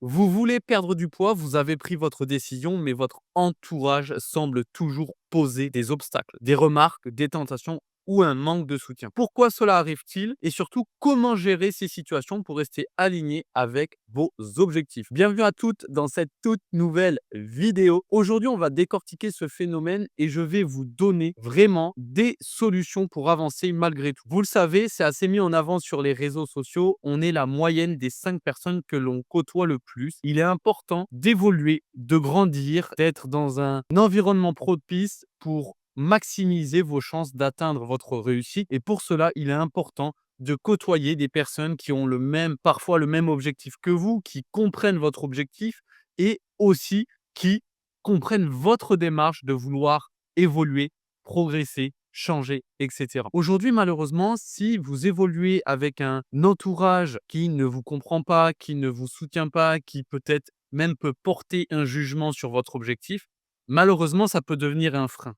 Vous voulez perdre du poids, vous avez pris votre décision, mais votre entourage semble toujours poser des obstacles, des remarques, des tentations ou un manque de soutien. Pourquoi cela arrive-t-il? Et surtout, comment gérer ces situations pour rester aligné avec vos objectifs? Bienvenue à toutes dans cette toute nouvelle vidéo. Aujourd'hui, on va décortiquer ce phénomène et je vais vous donner vraiment des solutions pour avancer malgré tout. Vous le savez, c'est assez mis en avant sur les réseaux sociaux. On est la moyenne des 5 personnes que l'on côtoie le plus. Il est important d'évoluer, de grandir, d'être dans un environnement propice pour maximiser vos chances d'atteindre votre réussite. Et pour cela, il est important de côtoyer des personnes qui ont parfois le même objectif que vous, qui comprennent votre objectif et aussi qui comprennent votre démarche de vouloir évoluer, progresser, changer, etc. Aujourd'hui, malheureusement, si vous évoluez avec un entourage qui ne vous comprend pas, qui ne vous soutient pas, qui peut-être même peut porter un jugement sur votre objectif, malheureusement, ça peut devenir un frein.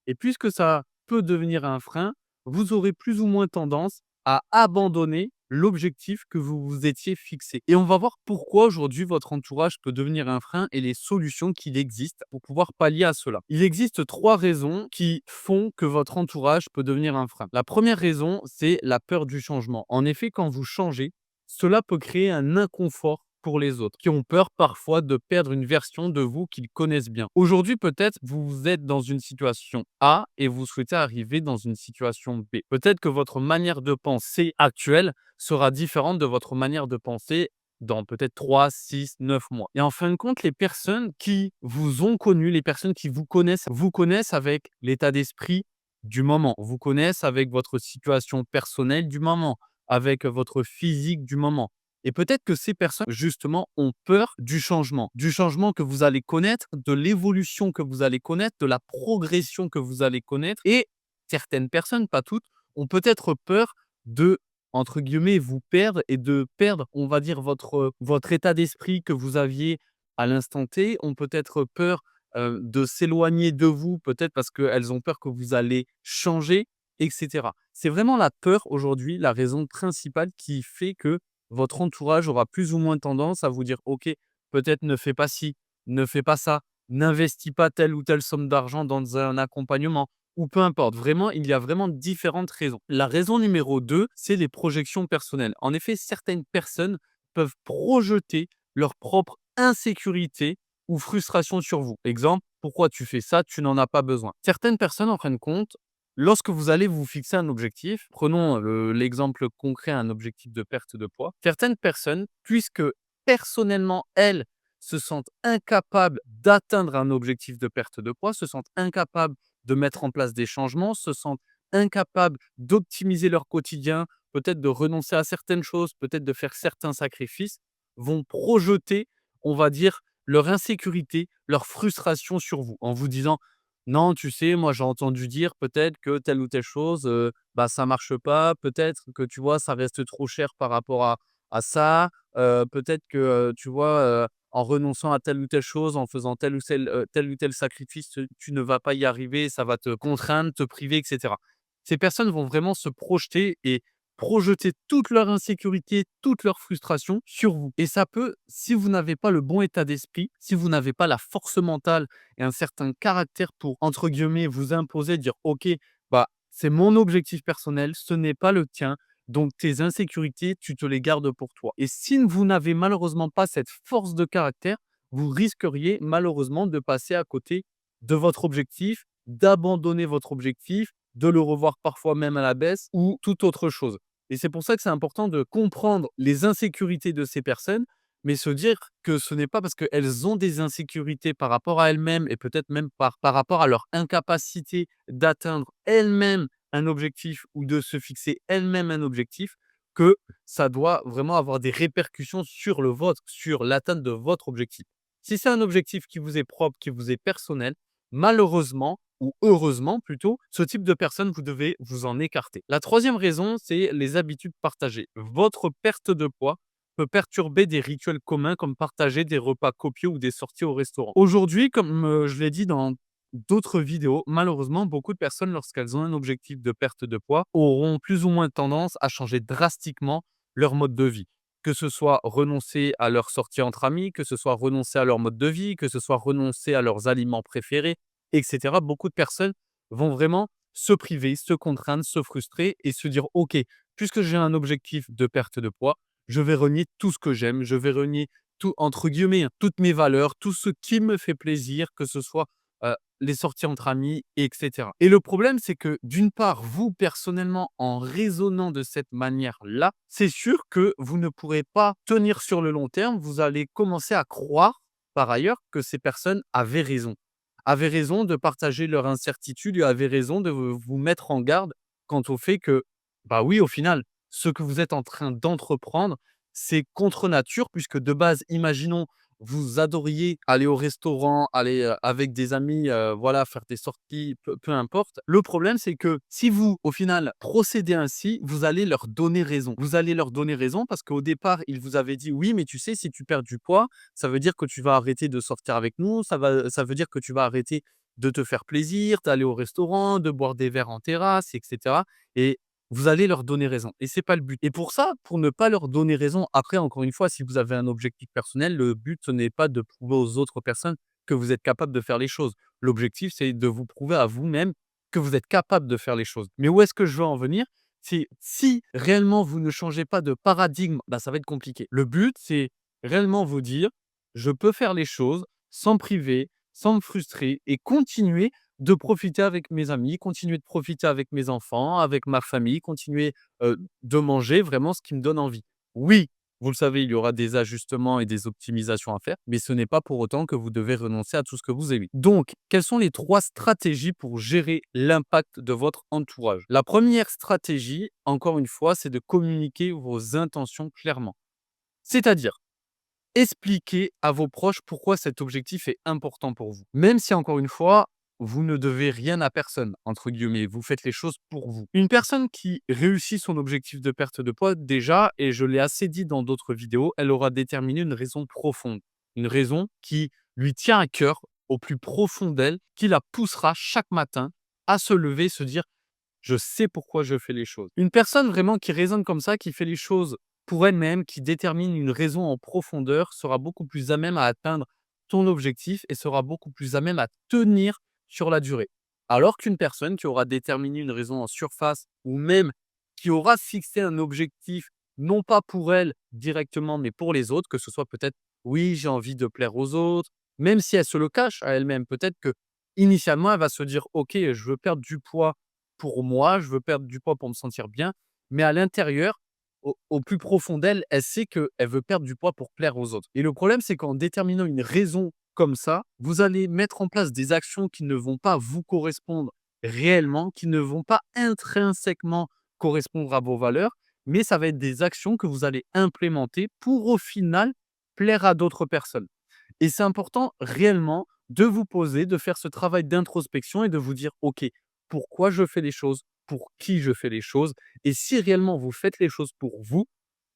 Et puisque ça peut devenir un frein, vous aurez plus ou moins tendance à abandonner l'objectif que vous vous étiez fixé. Et on va voir pourquoi aujourd'hui votre entourage peut devenir un frein et les solutions qu'il existe pour pouvoir pallier à cela. Il existe 3 raisons qui font que votre entourage peut devenir un frein. La première raison, c'est la peur du changement. En effet, quand vous changez, cela peut créer un inconfort pour les autres, qui ont peur parfois de perdre une version de vous qu'ils connaissent bien. Aujourd'hui, peut-être, vous êtes dans une situation A et vous souhaitez arriver dans une situation B. Peut-être que votre manière de penser actuelle sera différente de votre manière de penser dans peut-être 3, 6, 9 mois. Et en fin de compte, les personnes qui vous ont connu, les personnes qui vous connaissent avec l'état d'esprit du moment, vous connaissent avec votre situation personnelle du moment, avec votre physique du moment. Et peut-être que ces personnes, justement, ont peur du changement que vous allez connaître, de l'évolution que vous allez connaître, de la progression que vous allez connaître. Et certaines personnes, pas toutes, ont peut-être peur de, entre guillemets, vous perdre et de perdre, on va dire, votre état d'esprit que vous aviez à l'instant T, ont peut-être peur de s'éloigner de vous, peut-être parce qu'elles ont peur que vous allez changer, etc. C'est vraiment la peur aujourd'hui, la raison principale qui fait que votre entourage aura plus ou moins tendance à vous dire: «OK, peut-être ne fais pas ci, ne fais pas ça, n'investis pas telle ou telle somme d'argent dans un accompagnement» ou peu importe. Vraiment, il y a vraiment différentes raisons. La raison numéro 2, c'est les projections personnelles. En effet, certaines personnes peuvent projeter leur propre insécurité ou frustration sur vous. Exemple: «Pourquoi tu fais ça? Tu n'en as pas besoin». Certaines personnes, en fin de compte, lorsque vous allez vous fixer un objectif, prenons l'exemple concret, un objectif de perte de poids. Certaines personnes, puisque personnellement, elles se sentent incapables d'atteindre un objectif de perte de poids, se sentent incapables de mettre en place des changements, se sentent incapables d'optimiser leur quotidien, peut-être de renoncer à certaines choses, peut-être de faire certains sacrifices, vont projeter, on va dire, leur insécurité, leur frustration sur vous, en vous disant: non, tu sais, moi, j'ai entendu dire peut-être que telle ou telle chose, bah, ça marche pas. Peut-être que, tu vois, ça reste trop cher par rapport à ça. Peut-être que, tu vois, en renonçant à telle ou telle chose, en faisant tel ou tel sacrifice, tu ne vas pas y arriver, ça va te contraindre, te priver et cetera. Ces personnes vont vraiment se projeter et projeter toute leur insécurité, toute leur frustration sur vous et ça peut, si vous n'avez pas le bon état d'esprit, si vous n'avez pas la force mentale et un certain caractère pour, entre guillemets, vous imposer, dire: «OK, bah, c'est mon objectif personnel, ce n'est pas le tien, donc tes insécurités, tu te les gardes pour toi» et si vous n'avez malheureusement pas cette force de caractère, vous risqueriez malheureusement de passer à côté de votre objectif, d'abandonner votre objectif, de le revoir parfois même à la baisse ou toute autre chose et c'est pour ça que c'est important de comprendre les insécurités de ces personnes mais se dire que ce n'est pas parce qu'elles ont des insécurités par rapport à elles-mêmes et peut-être même par rapport à leur incapacité d'atteindre elles-mêmes un objectif ou de se fixer elles-mêmes un objectif, que ça doit vraiment avoir des répercussions sur le vôtre, sur l'atteinte de votre objectif. Si c'est un objectif qui vous est propre, qui vous est personnel, malheureusement ou heureusement plutôt, ce type de personnes, vous devez vous en écarter. La troisième raison, c'est les habitudes partagées. Votre perte de poids peut perturber des rituels communs comme partager des repas copieux ou des sorties au restaurant. Aujourd'hui, comme je l'ai dit dans d'autres vidéos, malheureusement, beaucoup de personnes, lorsqu'elles ont un objectif de perte de poids, auront plus ou moins tendance à changer drastiquement leur mode de vie. que ce soit renoncer à leur sortie entre amis, que ce soit renoncer à leur mode de vie, que ce soit renoncer à leurs aliments préférés, et cetera. Beaucoup de personnes vont vraiment se priver, se contraindre, se frustrer et se dire: «OK, puisque j'ai un objectif de perte de poids, je vais renier tout ce que j'aime, je vais renier tout entre guillemets, hein, toutes mes valeurs, tout ce qui me fait plaisir, que ce soit, les sorties entre amis et cetera». Et le problème, c'est que d'une part, vous personnellement, en raisonnant de cette manière-là, c'est sûr que vous ne pourrez pas tenir sur le long terme. Vous allez commencer à croire, par ailleurs, que ces personnes avaient raison de partager leur incertitude et avaient raison de vous mettre en garde quant au fait que, bah oui, au final, ce que vous êtes en train d'entreprendre, c'est contre nature puisque de base, imaginons, vous adoriez aller au restaurant, aller, avec des amis, voilà, faire des sorties, peu importe. Le problème, c'est que si vous, au final, procédez ainsi, vous allez leur donner raison. Vous allez leur donner raison parce qu'au départ, ils vous avaient dit: «Oui, mais tu sais, si tu perds du poids, ça veut dire que tu vas arrêter de sortir avec nous, ça veut dire que tu vas arrêter de te faire plaisir, d'aller au restaurant, de boire des verres en terrasse et cetera», et vous allez leur donner raison et c'est pas le but. Et pour ça, pour ne pas leur donner raison, après encore une fois, si vous avez un objectif personnel, le but ce n'est pas de prouver aux autres personnes que vous êtes capable de faire les choses. L'objectif, c'est de vous prouver à vous-même que vous êtes capable de faire les choses. Mais où est-ce que je veux en venir? C'est si réellement vous ne changez pas de paradigme, bah, ça va être compliqué. Le but, c'est réellement vous dire: «Je peux faire les choses sans me priver, sans me frustrer et continuer de profiter avec mes amis, continuer de profiter avec mes enfants, avec ma famille, continuer, de manger vraiment ce qui me donne envie». Oui, vous le savez, il y aura des ajustements et des optimisations à faire, mais ce n'est pas pour autant que vous devez renoncer à tout ce que vous aimez. Donc, quelles sont les 3 stratégies pour gérer l'impact de votre entourage? La première stratégie, encore une fois, c'est de communiquer vos intentions clairement. C'est-à-dire, expliquez à vos proches pourquoi cet objectif est important pour vous. Même si encore une fois, vous ne devez rien à personne, entre guillemets, vous faites les choses pour vous. Une personne qui réussit son objectif de perte de poids, déjà, et je l'ai assez dit dans d'autres vidéos, elle aura déterminé une raison profonde. Une raison qui lui tient à cœur, au plus profond d'elle, qui la poussera chaque matin à se lever, se dire: je sais pourquoi je fais les choses. Une personne vraiment qui raisonne comme ça, qui fait les choses pour elle-même, qui détermine une raison en profondeur, sera beaucoup plus à même à atteindre ton objectif et sera beaucoup plus à même à tenir sur la durée. Alors qu'une personne qui aura déterminé une raison en surface ou même qui aura fixé un objectif, non pas pour elle directement, mais pour les autres, que ce soit peut-être, oui, j'ai envie de plaire aux autres, même si elle se le cache à elle-même, peut-être que initialement, elle va se dire, OK, je veux perdre du poids pour moi, je veux perdre du poids pour me sentir bien, mais à l'intérieur, au plus profond d'elle, elle sait qu'elle veut perdre du poids pour plaire aux autres. Et le problème, c'est qu'en déterminant une raison comme ça, vous allez mettre en place des actions qui ne vont pas vous correspondre réellement, qui ne vont pas intrinsèquement correspondre à vos valeurs, mais ça va être des actions que vous allez implémenter pour au final plaire à d'autres personnes. Et c'est important réellement de vous poser, de faire ce travail d'introspection et de vous dire: «OK, pourquoi je fais les choses? Pour qui je fais les choses?» Et si réellement vous faites les choses pour vous,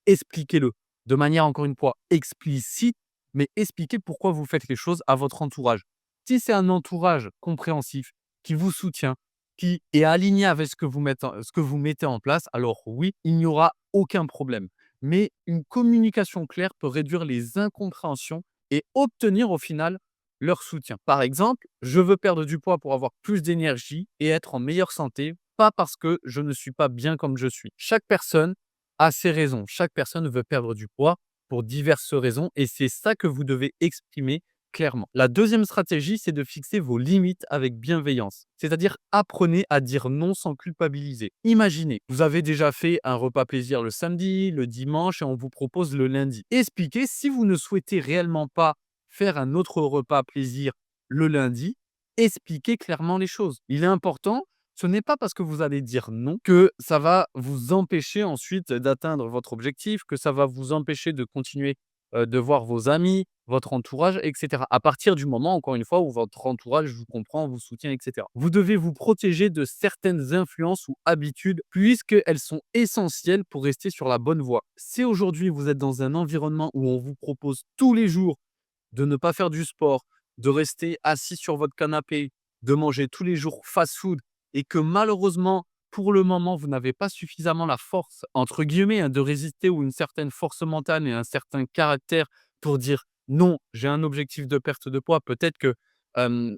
expliquez-le de manière, encore une fois, explicite, mais expliquez pourquoi vous faites les choses à votre entourage. Si c'est un entourage compréhensif, qui vous soutient, qui est aligné avec ce que vous mettez en place, alors oui, il n'y aura aucun problème. Mais une communication claire peut réduire les incompréhensions et obtenir au final leur soutien. Par exemple, je veux perdre du poids pour avoir plus d'énergie et être en meilleure santé, pas parce que je ne suis pas bien comme je suis. Chaque personne a ses raisons. Chaque personne veut perdre du poids pour diverses raisons et c'est ça que vous devez exprimer clairement. La deuxième stratégie, c'est de fixer vos limites avec bienveillance. C'est-à-dire, apprenez à dire non sans culpabiliser. Imaginez, vous avez déjà fait un repas plaisir le samedi, le dimanche et on vous propose le lundi. Expliquez si vous ne souhaitez réellement pas faire un autre repas plaisir le lundi, expliquez clairement les choses. Il est important, ce n'est pas parce que vous allez dire non que ça va vous empêcher ensuite d'atteindre votre objectif, que ça va vous empêcher de continuer, de voir vos amis, votre entourage et cetera. À partir du moment, encore une fois, où votre entourage vous comprend, vous soutient et cetera. Vous devez vous protéger de certaines influences ou habitudes puisqu'elles sont essentielles pour rester sur la bonne voie. Si aujourd'hui vous êtes dans un environnement où on vous propose tous les jours de ne pas faire du sport, de rester assis sur votre canapé, de manger tous les jours fast-food et que malheureusement, pour le moment, vous n'avez pas suffisamment la force, entre guillemets, hein, de résister ou une certaine force mentale et un certain caractère pour dire: «Non, j'ai un objectif de perte de poids». Peut-être que,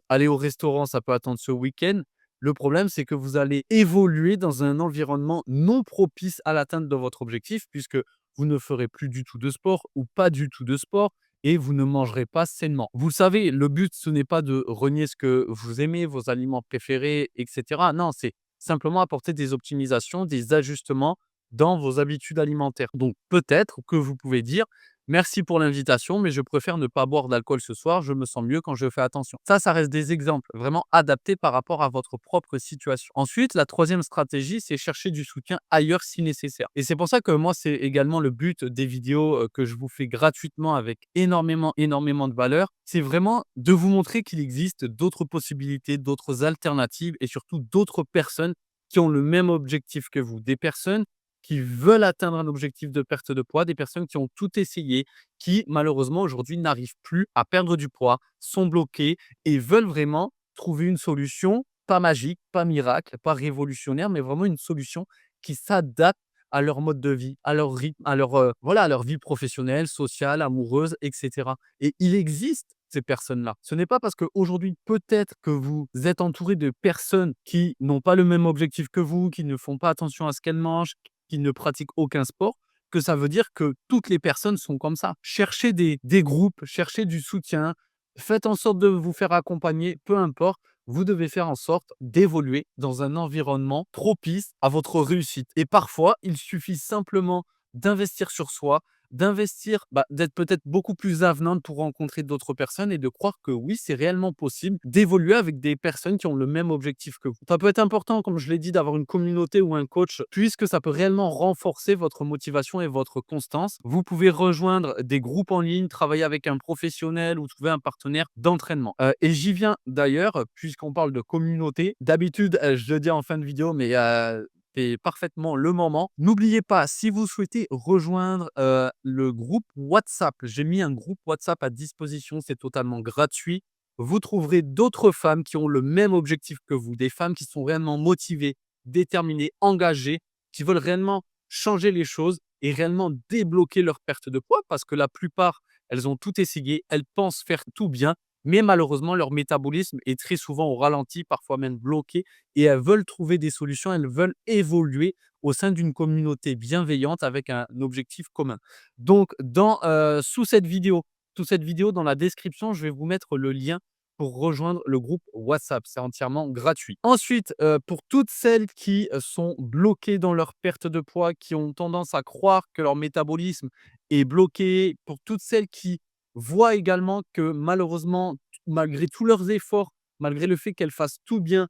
aller au restaurant, ça peut attendre ce week-end. Le problème, c'est que vous allez évoluer dans un environnement non propice à l'atteinte de votre objectif puisque vous ne ferez plus du tout de sport ou pas du tout de sport et vous ne mangerez pas sainement. Vous savez, le but, ce n'est pas de renier ce que vous aimez, vos aliments préférés, et cetera. Non, c'est simplement apporter des optimisations, des ajustements dans vos habitudes alimentaires. Donc peut-être que vous pouvez dire: «Merci pour l'invitation, mais je préfère ne pas boire d'alcool ce soir, je me sens mieux quand je fais attention». Ça reste des exemples vraiment adaptés par rapport à votre propre situation. Ensuite, la troisième stratégie, c'est chercher du soutien ailleurs si nécessaire et c'est pour ça que moi, c'est également le but des vidéos, que je vous fais gratuitement avec énormément, énormément de valeur. C'est vraiment de vous montrer qu'il existe d'autres possibilités, d'autres alternatives et surtout d'autres personnes qui ont le même objectif que vous. Des personnes qui veulent atteindre un objectif de perte de poids, des personnes qui ont tout essayé, qui malheureusement aujourd'hui n'arrivent plus à perdre du poids, sont bloquées et veulent vraiment trouver une solution, pas magique, pas miracle, pas révolutionnaire, mais vraiment une solution qui s'adapte à leur mode de vie, à leur rythme, à leur, voilà, à leur vie professionnelle, sociale, amoureuse, et cetera. Et il existe ces personnes-là. Ce n'est pas parce qu'aujourd'hui, peut-être que vous êtes entouré de personnes qui n'ont pas le même objectif que vous, qui ne font pas attention à ce qu'elles mangent, qui ne pratiquent aucun sport, que ça veut dire que toutes les personnes sont comme ça. Cherchez des groupes, cherchez du soutien, faites en sorte de vous faire accompagner, peu importe. Vous devez faire en sorte d'évoluer dans un environnement propice à votre réussite. Et parfois, il suffit simplement d'investir sur soi, d'investir, d'être peut-être beaucoup plus avenante pour rencontrer d'autres personnes et de croire que oui, c'est réellement possible d'évoluer avec des personnes qui ont le même objectif que vous. Ça peut être important, comme je l'ai dit, d'avoir une communauté ou un coach, puisque ça peut réellement renforcer votre motivation et votre constance. Vous pouvez rejoindre des groupes en ligne, travailler avec un professionnel ou trouver un partenaire d'entraînement. Et j'y viens d'ailleurs, puisqu'on parle de communauté. D'habitude, je le dis en fin de vidéo, mais c'est parfaitement le moment. N'oubliez pas, si vous souhaitez rejoindre, le groupe WhatsApp, j'ai mis un groupe WhatsApp à disposition, c'est totalement gratuit. Vous trouverez d'autres femmes qui ont le même objectif que vous, des femmes qui sont réellement motivées, déterminées, engagées, qui veulent réellement changer les choses et réellement débloquer leur perte de poids parce que la plupart, elles ont tout essayé, elles pensent faire tout bien, mais malheureusement leur métabolisme est très souvent au ralenti, parfois même bloqué et elles veulent trouver des solutions, elles veulent évoluer au sein d'une communauté bienveillante avec un objectif commun. Donc sous cette vidéo, dans la description, je vais vous mettre le lien pour rejoindre le groupe WhatsApp. C'est entièrement gratuit. Ensuite, pour toutes celles qui, sont bloquées dans leur perte de poids, qui ont tendance à croire que leur métabolisme est bloqué, pour toutes celles qui voient également que malheureusement, malgré tous leurs efforts, malgré le fait qu'elles fassent tout bien,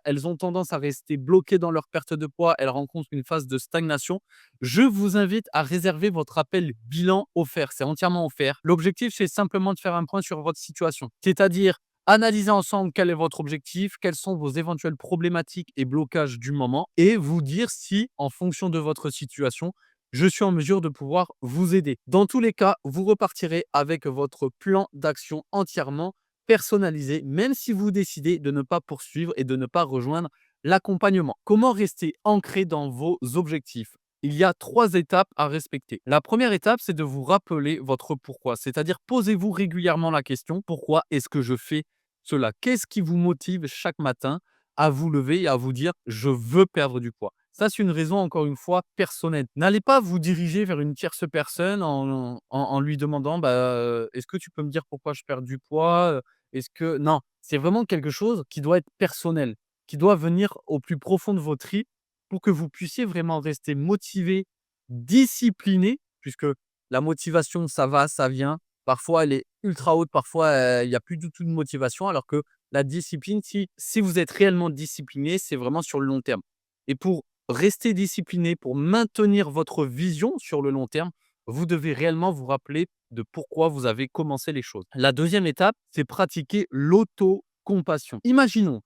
elles ont tendance à rester bloquées dans leur perte de poids, elles rencontrent une phase de stagnation. Je vous invite à réserver votre appel bilan offert, c'est entièrement offert. L'objectif, c'est simplement de faire un point sur votre situation, c'est-à-dire analyser ensemble quel est votre objectif, quelles sont vos éventuelles problématiques et blocages du moment et vous dire si, en fonction de votre situation, je suis en mesure de pouvoir vous aider. Dans tous les cas, vous repartirez avec votre plan d'action entièrement personnalisé, même si vous décidez de ne pas poursuivre et de ne pas rejoindre l'accompagnement. Comment rester ancré dans vos objectifs? Il y a 3 étapes à respecter. La première étape, c'est de vous rappeler votre pourquoi, c'est-à-dire posez-vous régulièrement la question: «Pourquoi est-ce que je fais cela?» Qu'est-ce qui vous motive chaque matin à vous lever et à vous dire: «Je veux perdre du poids»? Ça, c'est une raison, encore une fois, personnelle. N'allez pas vous diriger vers une tierce personne en lui demandant: «Est-ce que tu peux me dire pourquoi je perds du poids, Est-ce que» non, c'est vraiment quelque chose qui doit être personnel, qui doit venir au plus profond de vos tripes pour que vous puissiez vraiment rester motivé, discipliné, puisque la motivation, ça va, ça vient. Parfois, elle est ultra haute, parfois, il y a plus du tout de motivation, alors que la discipline, si vous êtes réellement discipliné, c'est vraiment sur le long terme. Et pour rester discipliné, pour maintenir votre vision sur le long terme, vous devez réellement vous rappeler de pourquoi vous avez commencé les choses. La deuxième étape, c'est pratiquer l'autocompassion. Imaginons,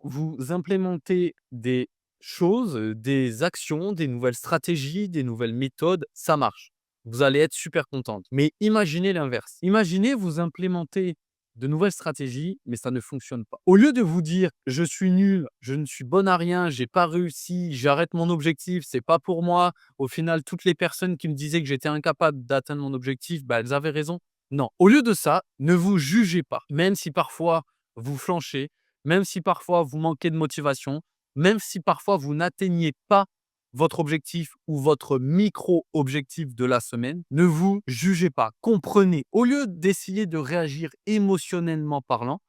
vous implémentez des choses, des actions, des nouvelles stratégies, des nouvelles méthodes, ça marche. Vous allez être super contente. Mais imaginez l'inverse. Imaginez vous implémentez de nouvelles stratégies, mais ça ne fonctionne pas. Au lieu de vous dire: «Je suis nul, je ne suis bon à rien, j'ai pas réussi, j'arrête mon objectif, c'est pas pour moi. Au final, toutes les personnes qui me disaient que j'étais incapable d'atteindre mon objectif, bah, elles avaient raison». Non, au lieu de ça, ne vous jugez pas, même si parfois vous flanchez, même si parfois vous manquez de motivation, même si parfois vous n'atteignez pas votre objectif ou votre micro-objectif de la semaine, ne vous jugez pas. Comprenez. Au lieu d'essayer de réagir émotionnellement parlant,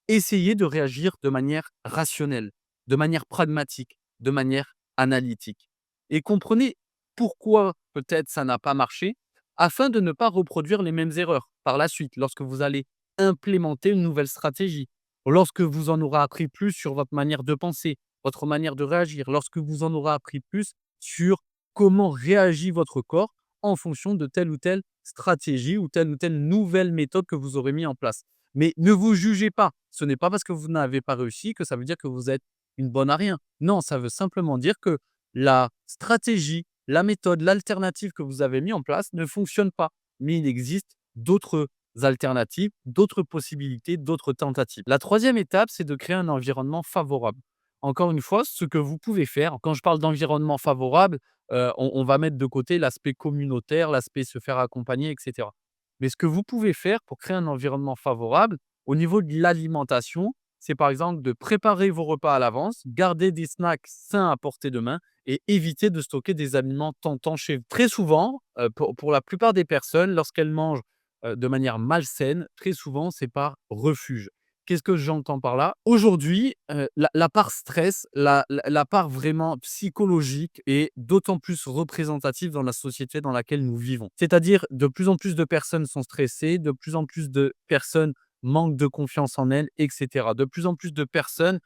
essayez de réagir de manière rationnelle, de manière pragmatique, de manière analytique. Et comprenez pourquoi peut-être ça n'a pas marché, afin de ne pas reproduire les mêmes erreurs par la suite, lorsque vous allez implémenter une nouvelle stratégie, lorsque vous en aurez appris plus sur votre manière de penser, votre manière de réagir, lorsque vous en aurez appris plus sur comment réagit votre corps en fonction de telle ou telle stratégie ou telle nouvelle méthode que vous aurez mis en place. Mais ne vous jugez pas. Ce n'est pas parce que vous n'avez pas réussi que ça veut dire que vous êtes une bonne à rien. Non, ça veut simplement dire que la stratégie, la méthode, l'alternative que vous avez mis en place ne fonctionne pas. Mais il existe d'autres alternatives, d'autres possibilités, d'autres tentatives. La troisième étape, c'est de créer un environnement favorable. Encore une fois, ce que vous pouvez faire, quand je parle d'environnement favorable, on va mettre de côté l'aspect communautaire, l'aspect se faire accompagner, et cetera. Mais ce que vous pouvez faire pour créer un environnement favorable, au niveau de l'alimentation, c'est par exemple de préparer vos repas à l'avance, garder des snacks sains à portée de main et éviter de stocker des aliments tentants chez vous. Très souvent, pour la plupart des personnes, lorsqu'elles mangent de manière malsaine, très souvent, c'est par refuge. Qu'est-ce que j'entends par là? Aujourd'hui, la part stress, la part vraiment psychologique est d'autant plus représentative dans la société dans laquelle nous vivons. C'est-à-dire, de plus en plus de personnes sont stressées, de plus en plus de personnes manquent de confiance en elles, et cetera. De plus en plus de personnes,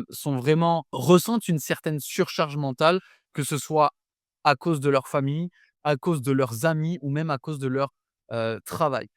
sont vraiment ressentent une certaine surcharge mentale, que ce soit à cause de leur famille, à cause de leurs amis ou même à cause de leur, travail.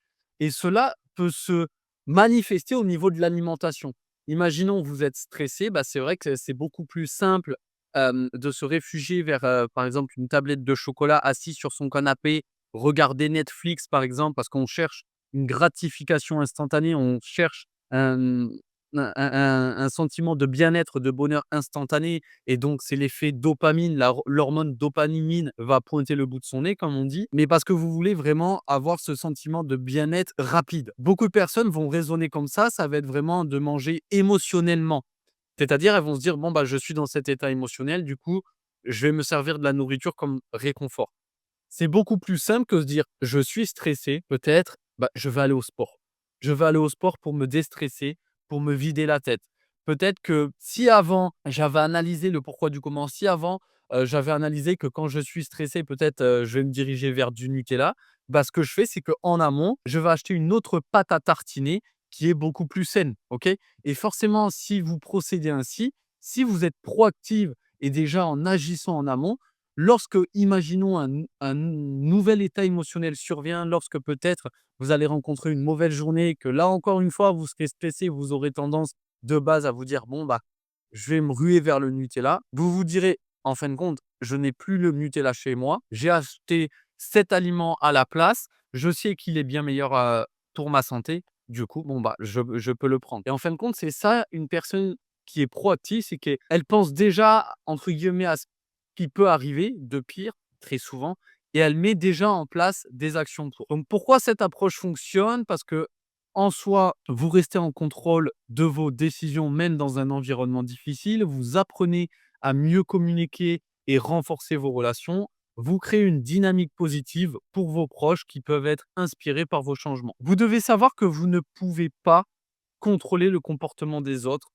Et cela peut se manifester au niveau de l'alimentation. Imaginons, vous êtes stressé, bah, c'est vrai que c'est beaucoup plus simple, de se réfugier vers, par exemple, une tablette de chocolat assis sur son canapé, regarder Netflix, par exemple, parce qu'on cherche une gratification instantanée, on cherche un, un sentiment de bien-être, de bonheur instantané et donc c'est l'effet dopamine, l'hormone dopamine va pointer le bout de son nez, comme on dit, mais parce que vous voulez vraiment avoir ce sentiment de bien-être rapide. Beaucoup de personnes vont raisonner comme ça va être vraiment de manger émotionnellement. C'est-à-dire, elles vont se dire: «Bon, bah, je suis dans cet état émotionnel, du coup, je vais me servir de la nourriture comme réconfort». C'est beaucoup plus simple que se dire: «Je suis stressé, peut-être, bah, je vais aller au sport. Je vais aller au sport pour me déstresser, pour me vider la tête». Peut-être que si avant, j'avais analysé le pourquoi du comment, si avant, j'avais analysé que quand je suis stressé, peut-être, je vais me diriger vers du Nutella, bah, ce que je fais, c'est qu'en amont, je vais acheter une autre pâte à tartiner qui est beaucoup plus saine, OK? Et forcément, si vous procédez ainsi, si vous êtes proactive et déjà en agissant en amont, lorsque, imaginons, un nouvel état émotionnel survient, lorsque peut-être vous allez rencontrer une mauvaise journée, que là encore une fois, vous serez stressé, vous aurez tendance de base à vous dire: «Bon, bah, je vais me ruer vers le Nutella». Vous vous direz: «En fin de compte, je n'ai plus le Nutella chez moi. J'ai acheté cet aliment à la place. Je sais qu'il est bien meilleur, pour ma santé. Du coup, bon, bah, je peux le prendre». Et en fin de compte, c'est ça une personne qui est proactive, c'est qu'elle pense déjà, entre guillemets, à ce qui peut arriver de pire, très souvent, et elle met déjà en place des actions pour. Donc pourquoi cette approche fonctionne? Parce que en soi, vous restez en contrôle de vos décisions, même dans un environnement difficile. Vous apprenez à mieux communiquer et renforcer vos relations. Vous créez une dynamique positive pour vos proches qui peuvent être inspirés par vos changements. Vous devez savoir que vous ne pouvez pas contrôler le comportement des autres,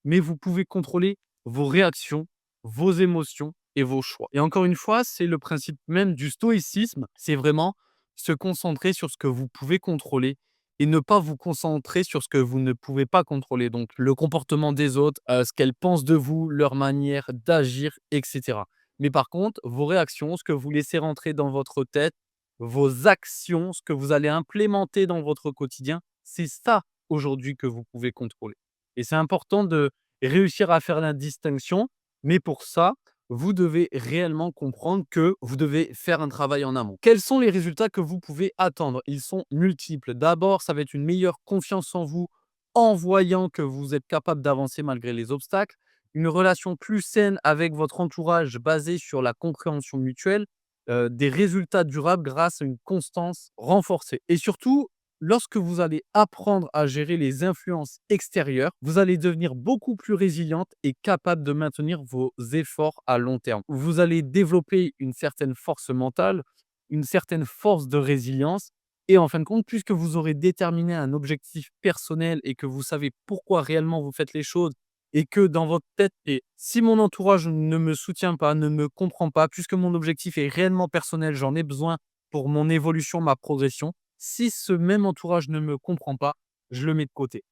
mais vous pouvez contrôler vos réactions, vos émotions et vos choix. Et encore une fois, c'est le principe même du stoïcisme, c'est vraiment se concentrer sur ce que vous pouvez contrôler et ne pas vous concentrer sur ce que vous ne pouvez pas contrôler. Donc le comportement des autres, ce qu'elles pensent de vous, leur manière d'agir, et cetera. Mais par contre, vos réactions, ce que vous laissez rentrer dans votre tête, vos actions, ce que vous allez implémenter dans votre quotidien, c'est ça aujourd'hui que vous pouvez contrôler. Et c'est important de réussir à faire la distinction, mais pour ça, vous devez réellement comprendre que vous devez faire un travail en amont. Quels sont les résultats que vous pouvez attendre? Ils sont multiples. D'abord, ça va être une meilleure confiance en vous en voyant que vous êtes capable d'avancer malgré les obstacles, une relation plus saine avec votre entourage basée sur la compréhension mutuelle, des résultats durables grâce à une constance renforcée. Et surtout, lorsque vous allez apprendre à gérer les influences extérieures, vous allez devenir beaucoup plus résiliente et capable de maintenir vos efforts à long terme. Vous allez développer une certaine force mentale, une certaine force de résilience. Et en fin de compte, puisque vous aurez déterminé un objectif personnel et que vous savez pourquoi réellement vous faites les choses et que dans votre tête, et si mon entourage ne me soutient pas, ne me comprend pas, puisque mon objectif est réellement personnel, j'en ai besoin pour mon évolution, ma progression. Si ce même entourage ne me comprend pas, je le mets de côté.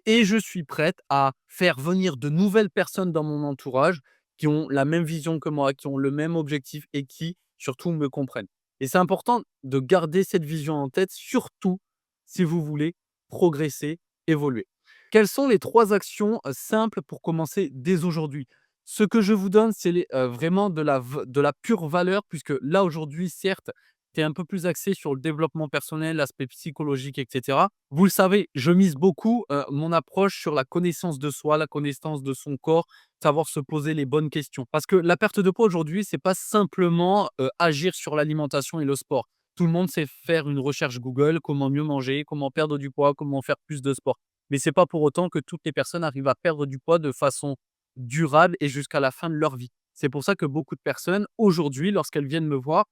Et je suis prête à faire venir de nouvelles personnes dans mon entourage qui ont la même vision que moi, qui ont le même objectif et qui surtout me comprennent. Et c'est important de garder cette vision en tête, surtout si vous voulez progresser, évoluer. Quelles sont les 3 actions, simples pour commencer dès aujourd'hui? Ce que je vous donne, c'est vraiment de la pure valeur puisque là, aujourd'hui, certes, tu es un peu plus axé sur le développement personnel, l'aspect psychologique et cetera. Vous le savez, je mise beaucoup, mon approche sur la connaissance de soi, la connaissance de son corps, savoir se poser les bonnes questions. Parce que la perte de poids aujourd'hui, c'est pas simplement, agir sur l'alimentation et le sport. Tout le monde sait faire une recherche Google, comment mieux manger, comment perdre du poids, comment faire plus de sport. Mais c'est pas pour autant que toutes les personnes arrivent à perdre du poids de façon durable et jusqu'à la fin de leur vie. C'est pour ça que beaucoup de personnes, aujourd'hui, lorsqu'elles viennent me voir,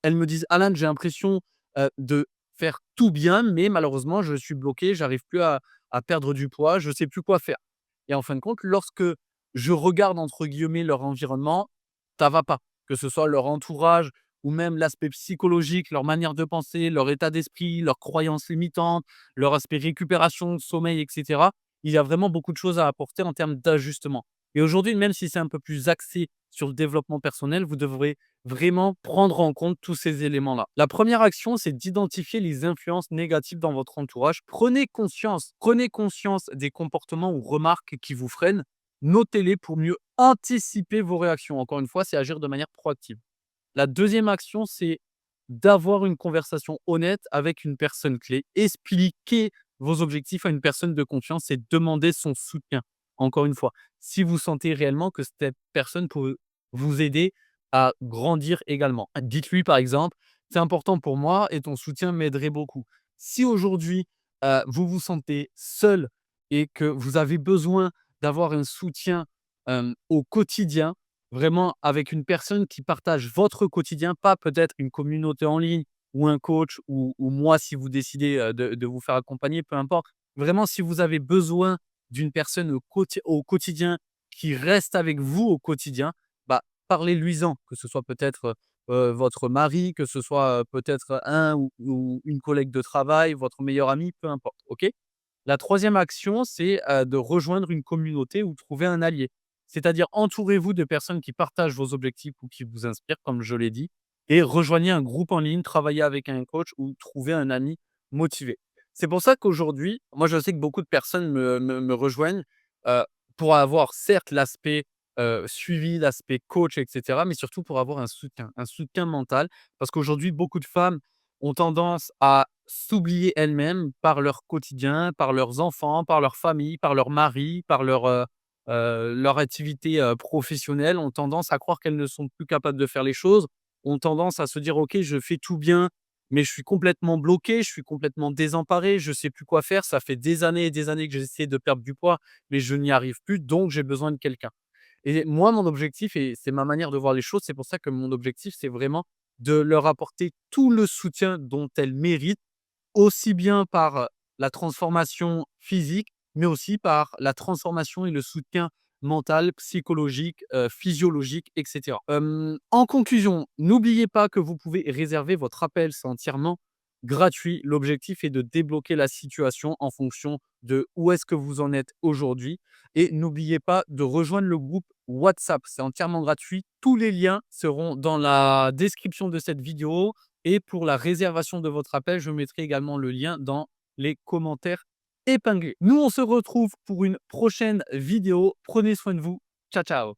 elles me disent: «Alan, j'ai l'impression, de faire tout bien, mais malheureusement, je suis bloqué, j'arrive plus à perdre du poids, je sais plus quoi faire». Et en fin de compte, lorsque je regarde entre guillemets «leur environnement», ça va pas. Que ce soit leur entourage ou même l'aspect psychologique, leur manière de penser, leur état d'esprit, leurs croyances limitantes, leur aspect récupération, sommeil et cetera. Il y a vraiment beaucoup de choses à apporter en termes d'ajustement. Et aujourd'hui, même si c'est un peu plus axé sur le développement personnel, vous devrez vraiment prendre en compte tous ces éléments-là. La première action, c'est d'identifier les influences négatives dans votre entourage. Prenez conscience des comportements ou remarques qui vous freinent. Notez-les pour mieux anticiper vos réactions. Encore une fois, c'est agir de manière proactive. La deuxième action, c'est d'avoir une conversation honnête avec une personne clé. Expliquer vos objectifs à une personne de confiance et demander son soutien. Encore une fois, si vous sentez réellement que cette personne peut vous aider à grandir également. Dites-lui par exemple: «C'est important pour moi et ton soutien m'aiderait beaucoup». Si aujourd'hui, vous vous sentez seul et que vous avez besoin d'avoir un soutien, au quotidien, vraiment avec une personne qui partage votre quotidien, pas peut-être une communauté en ligne ou un coach ou moi si vous décidez, de vous faire accompagner, peu importe. Vraiment si vous avez besoin d'une personne au quotidien qui reste avec vous au quotidien, bah, parlez-lui-en, que ce soit peut-être, votre mari, que ce soit, peut-être un ou une collègue de travail, votre meilleur ami, peu importe, OK? La troisième action, c'est, de rejoindre une communauté ou trouver un allié. C'est-à-dire entourez-vous de personnes qui partagent vos objectifs ou qui vous inspirent, comme je l'ai dit, et rejoignez un groupe en ligne, travaillez avec un coach ou trouvez un ami motivé. C'est pour ça qu'aujourd'hui, moi je sais que beaucoup de personnes me rejoignent, heu, pour avoir certes l'aspect, suivi, l'aspect coach et cetera, mais surtout pour avoir un soutien mental. Parce qu'aujourd'hui, beaucoup de femmes ont tendance à s'oublier elles-mêmes par leur quotidien, par leurs enfants, par leur famille, par leur mari, par leur activité, professionnelle, ont tendance à croire qu'elles ne sont plus capables de faire les choses, ont tendance à se dire: «OK, je fais tout bien, mais je suis complètement bloqué, je suis complètement désemparé, je sais plus quoi faire. Ça fait des années et des années que j'essaie de perdre du poids, mais je n'y arrive plus, donc j'ai besoin de quelqu'un». Et moi, mon objectif et c'est ma manière de voir les choses, c'est pour ça que mon objectif, c'est vraiment de leur apporter tout le soutien dont elles méritent, aussi bien par la transformation physique, mais aussi par la transformation et le soutien mental, psychologique, physiologique et cetera. En conclusion, n'oubliez pas que vous pouvez réserver votre appel, c'est entièrement gratuit. L'objectif est de débloquer la situation en fonction de où est-ce que vous en êtes aujourd'hui et n'oubliez pas de rejoindre le groupe WhatsApp, c'est entièrement gratuit. Tous les liens seront dans la description de cette vidéo et pour la réservation de votre appel, je mettrai également le lien dans les commentaires épinglés. Nous, on se retrouve pour une prochaine vidéo. Prenez soin de vous. Ciao, ciao.